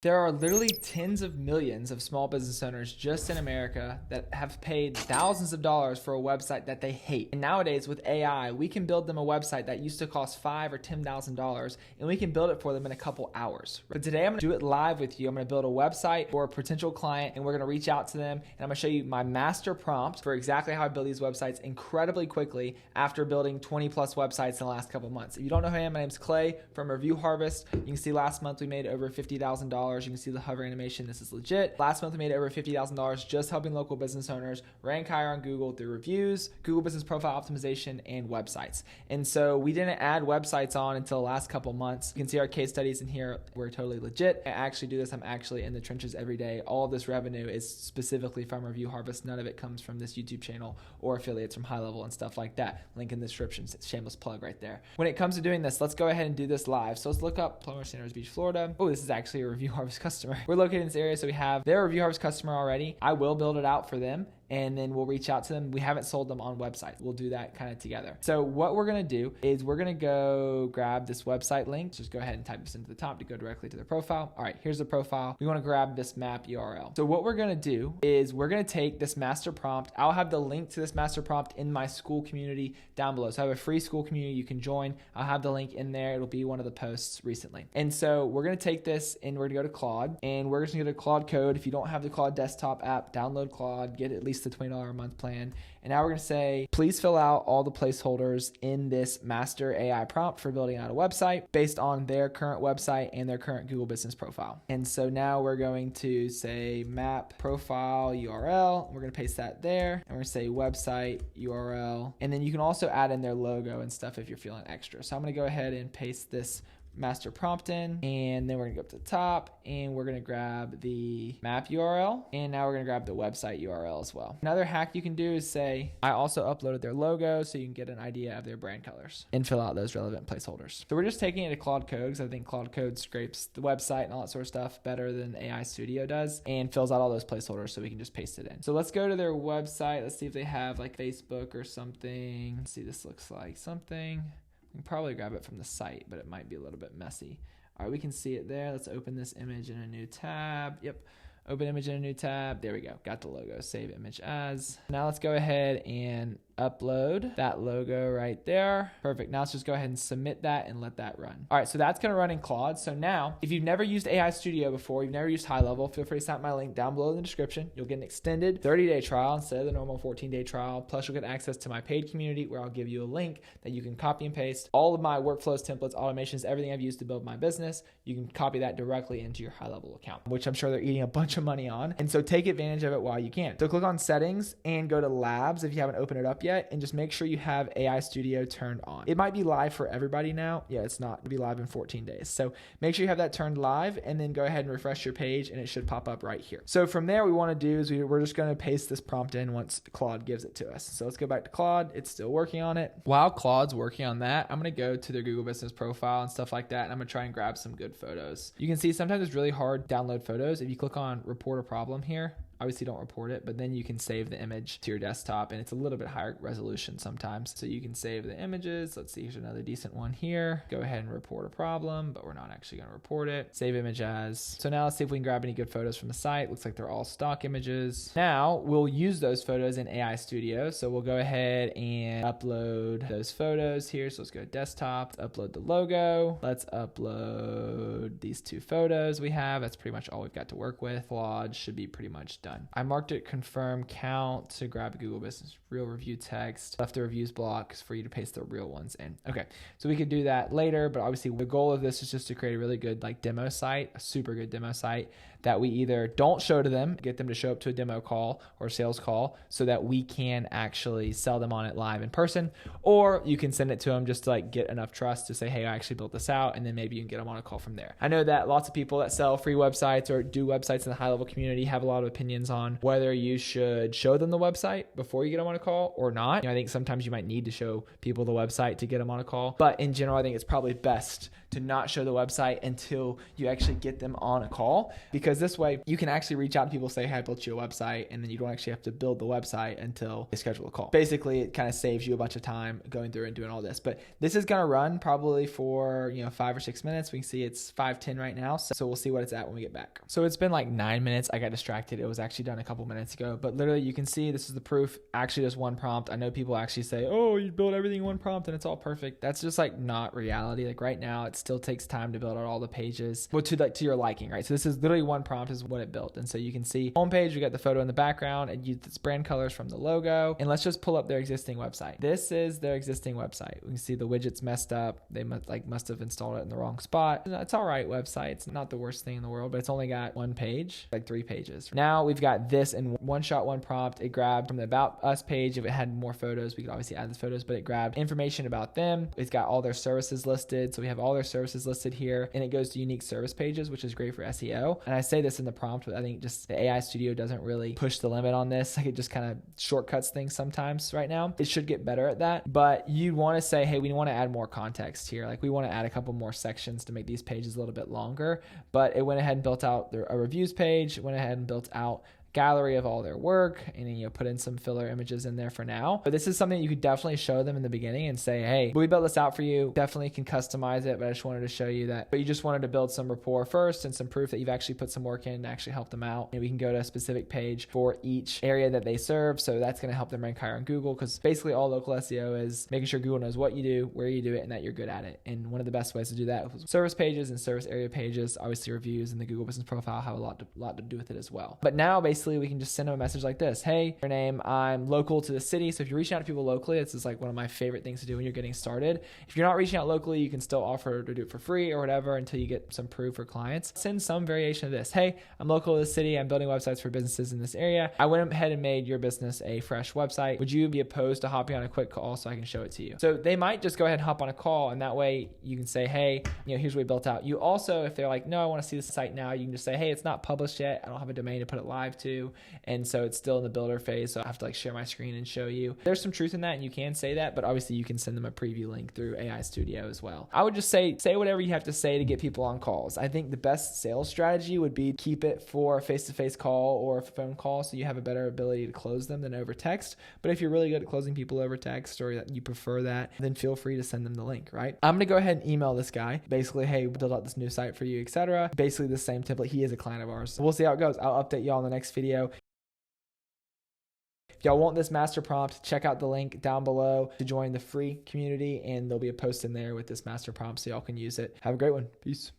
There are literally tens of millions of small business owners just in America that have paid thousands of dollars for a website that they hate. And nowadays with AI, we can build them a website that used to cost $5,000 or $10,000 and we can build it for them in a couple hours. But today I'm gonna do it live with you. I'm gonna build a website for a potential client and we're gonna reach out to them and I'm gonna show you my master prompt for exactly how I build these websites incredibly quickly after building 20 plus websites in the last couple months. If you don't know who I am, my name's Clay from Review Harvest. You can see last month we made over $50,000. You can see the hover animation. This is legit. Last month we made over $50,000 just helping local business owners rank higher on Google through reviews, Google business profile optimization, and websites. And so we didn't add websites on until the last couple months. You can see our case studies in here. We're totally legit. I actually do this. I'm actually in the trenches every day. All of this revenue is specifically from Review Harvest. None of it comes from this YouTube channel or affiliates from HighLevel and stuff like that. Link in the description. Shameless plug right there. When it comes to doing this, let's go ahead and do this live. So let's look up Palm Sanders Beach, Florida. Oh, this is actually a Review Harvest customer. We're located in this area, so we have their Review Harvest customer already. I will build it out for them, and then we'll reach out to them. We haven't sold them on website. We'll do that kind of together. So what we're gonna do is we're gonna go grab this website link. Just go ahead and type this into the top to go directly to their profile. All right, here's the profile. We wanna grab this map URL. So what we're gonna do is we're gonna take this master prompt. I'll have the link to this master prompt in my school community down below. So I have a free school community you can join. I'll have the link in there. It'll be one of the posts recently. And so we're gonna take this and we're gonna go to Claude, and we're just gonna get a Claude code. If you don't have the Claude desktop app, download Claude, get at least the $20 a month plan. And now we're gonna say, please fill out all the placeholders in this master AI prompt for building out a website based on their current website and their current Google business profile. And so now we're going to say map profile URL. We're gonna paste that there. And we're gonna say website URL. And then you can also add in their logo and stuff if you're feeling extra. So I'm gonna go ahead and paste this master prompt in, and then we're gonna go up to the top and we're gonna grab the map URL, and now we're gonna grab the website URL as well. Another hack you can do is say, I also uploaded their logo so you can get an idea of their brand colors and fill out those relevant placeholders. So we're just taking it to Claude Code because I think Claude Code scrapes the website and all that sort of stuff better than AI Studio does and fills out all those placeholders so we can just paste it in. So let's go to their website. Let's see if they have like Facebook or something. Let's see, this looks like something. We can probably grab it from the site, but it might be a little bit messy. All right, we can see it there. Let's open this image in a new tab. Yep, open image in a new tab. There we go, got the logo, save image as. Now let's go ahead and upload that logo right there. Perfect. Now let's just go ahead and submit that and let that run. All right, so that's gonna run in Claude. So now, if you've never used AI Studio before, you've never used HighLevel, feel free to sign up my link down below in the description. You'll get an extended 30-day trial instead of the normal 14-day trial. Plus you'll get access to my paid community where I'll give you a link that you can copy and paste all of my workflows, templates, automations, everything I've used to build my business. You can copy that directly into your HighLevel account, which I'm sure they're eating a bunch of money on. And so take advantage of it while you can. So click on settings and go to labs if you haven't opened it up yet, and just make sure you have AI Studio turned on. It might be live for everybody now. Yeah, it's not. It'll be live in 14 days. So make sure you have that turned live, and then go ahead and refresh your page and it should pop up right here. So from there, what we want to do is we're just going to paste this prompt in once Claude gives it to us. So let's go back to Claude. It's still working on it. While Claude's working on that, I'm going to go to their Google business profile and stuff like that, and I'm going to try and grab some good photos. You can see sometimes it's really hard to download photos. If you click on report a problem here, obviously don't report it, but then you can save the image to your desktop, and it's a little bit higher resolution sometimes. So you can save the images. Let's see, here's another decent one here. Go ahead and report a problem, but we're not actually gonna report it. Save image as. So now let's see if we can grab any good photos from the site. Looks like they're all stock images. Now we'll use those photos in AI Studio. So we'll go ahead and upload those photos here. So let's go to desktop, let's upload the logo. Let's upload these two photos we have. That's pretty much all we've got to work with. Claude should be pretty much done. I marked it confirm count to grab a Google Business real review text, left the reviews block for you to paste the real ones in. Okay, so we could do that later, but obviously the goal of this is just to create a really good like demo site, a super good demo site that we either don't show to them, get them to show up to a demo call or sales call so that we can actually sell them on it live in person, or you can send it to them just to like get enough trust to say, hey, I actually built this out, and then maybe you can get them on a call from there. I know that lots of people that sell free websites or do websites in the HighLevel community have a lot of opinions opinions on whether you should show them the website before you get them on a call or not. I think sometimes you might need to show people the website to get them on a call. But in general, I think it's probably best to not show the website until you actually get them on a call, because this way you can actually reach out to people, say, hey, I built you a website, and then you don't actually have to build the website until they schedule a call. Basically, it kind of saves you a bunch of time going through and doing all this. But this is going to run probably for 5 or 6 minutes. We can see it's 5:10 right now. So we'll see what it's at when we get back. So it's been like 9 minutes. I got distracted. It was actually done a couple minutes ago. But literally you can see this is the proof. Actually, just one prompt. I know people actually say, oh, you build everything in one prompt and it's all perfect. That's just like not reality. Like right now, it still takes time to build out all the pages, well, to your liking, right? So this is literally one prompt is what it built. And so you can see homepage, we got the photo in the background and use its brand colors from the logo. And let's just pull up their existing website. This is their existing website. We can see the widget's messed up. They must have installed it in the wrong spot. It's all right website. It's not the worst thing in the world, but it's only got one page, like 3 pages. Now we've got this in one shot, one prompt. It grabbed from the About Us page. If it had more photos, we could obviously add the photos, but it grabbed information about them. It's got all their services listed. So we have all their services listed here, and it goes to unique service pages, which is great for SEO. And I say this in the prompt, but I think just the AI Studio doesn't really push the limit on this. Like it just kind of shortcuts things sometimes right now. It should get better at that, but you want to say, hey, we want to add more context here. Like we want to add a couple more sections to make these pages a little bit longer, but it went ahead and built out a reviews page, went ahead and built out gallery of all their work, and then put in some filler images in there for now. But this is something you could definitely show them in the beginning and say, hey, we built this out for you. Definitely can customize it, but I just wanted to show you that. But you just wanted to build some rapport first and some proof that you've actually put some work in to actually help them out. And we can go to a specific page for each area that they serve. So that's going to help them rank higher on Google, because basically all local SEO is making sure Google knows what you do, where you do it, and that you're good at it. And one of the best ways to do that is service pages and service area pages. Obviously reviews and the Google Business Profile have a lot to do with it as well. But now basically we can just send them a message like this. Hey, your name, I'm local to the city. So if you're reaching out to people locally, this is like one of my favorite things to do when you're getting started. If you're not reaching out locally, you can still offer to do it for free or whatever until you get some proof for clients. Send some variation of this. Hey, I'm local to the city. I'm building websites for businesses in this area. I went ahead and made your business a fresh website. Would you be opposed to hopping on a quick call so I can show it to you? So they might just go ahead and hop on a call, and that way you can say, hey, here's what we built out. You also, if they're like, no, I want to see this site now, you can just say, hey, it's not published yet. I don't have a domain to put it live to. And so it's still in the builder phase. So I have to share my screen and show you. There's some truth in that, and you can say that, but obviously you can send them a preview link through AI Studio as well. I would just say whatever you have to say to get people on calls. I think the best sales strategy would be keep it for a face-to-face call or a phone call, so you have a better ability to close them than over text. But if you're really good at closing people over text, or you prefer that, then feel free to send them the link, right? I'm going to go ahead and email this guy. Basically, hey, build out this new site for you, etc. Basically the same template. He is a client of ours. So we'll see how it goes. I'll update y'all in the next video. If y'all want this master prompt, check out the link down below to join the free community, and there'll be a post in there with this master prompt so y'all can use it. Have a great one. Peace.